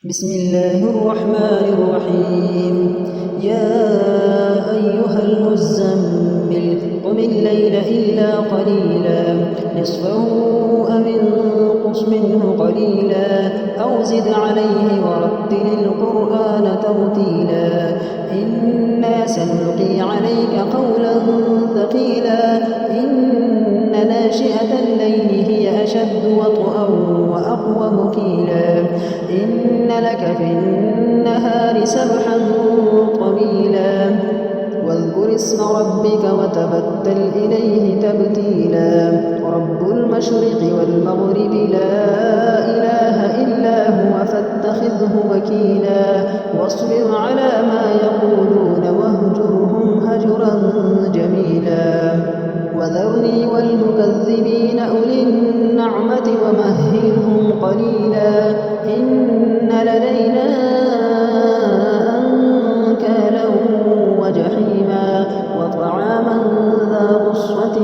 بسم الله الرحمن الرحيم. يا أيها المزمل قم الليل إلا قليلا نصفه أو انقص منه قليلا أو زد عليه ورتل القرآن ترتيلا إنا سنلقي عليك قولا ثقيلا إن ناشئة الليل هي أشد وطئا وأقوم قيلا إن لك في النهار سبحا طويلا واذكر اسم ربك وتبتل إليه تبتيلا رب المشرق والمغرب لا إله إلا هو فاتخذه وكيلا واصبر على ما يقولون واهجرهم هجرا جميلا وذرني والمكذبين أولي النعمة ومهلهم قليلا إن لدينا أنكالا وجحيما وطعاما ذا غصة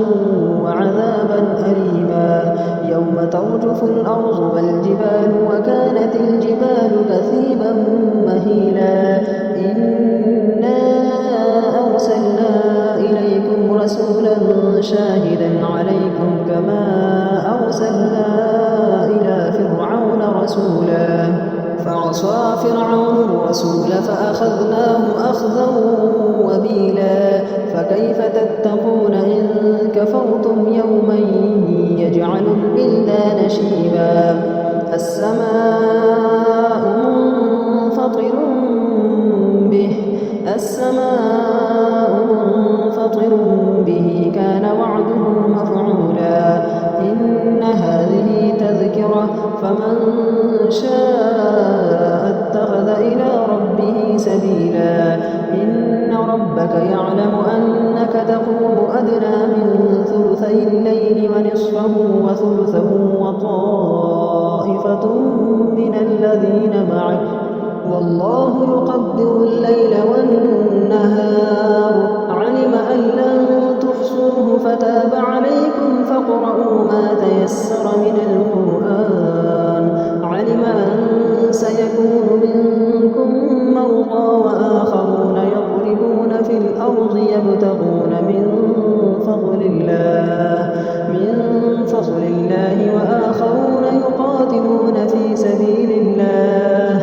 وعذابا أليما يوم ترجف الأرض والجبال وكانت الجبال كثيبا مهيلا إنا أرسلنا إليكم رسولا شاهدا عليكم كما أرسلنا إلى فرعون رسولا فعصى فرعون الرسول فأخذناه أخذا وبيلا فكيف تتقون إن كفرتم يوما يجعل البلدان شيبا السماء منفطر به كان وعده مفعولا إن هذه تذكرة فمن شاء اتخذ إلى ربه سبيلا إن ربك يعلم أنك تقوم أدنى من ثلثي الليل ونصفه وثلثه وطائفة من الذين معك والله يقدر الليل والنهار علم أن لن تحصوه فتاب عليكم فاقرؤوا ما تيسر من القرآن علم أن سيكون منكم مرضى وآخرون يضربون في الأرض يبتغون من فضل الله وآخرون يقاتلون في سبيل الله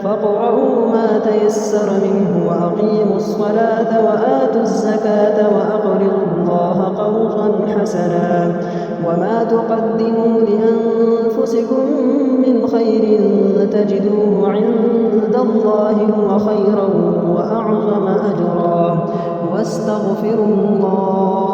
فاقرؤوا ما تيسر منه وأقيموا الصلاة وآتوا الزكاة وأقرضوا الله قرضا حسنا وما تقدموا لأنفسكم من خير تجدوه عند الله هو خيرا وأعظم أجرا واستغفروا الله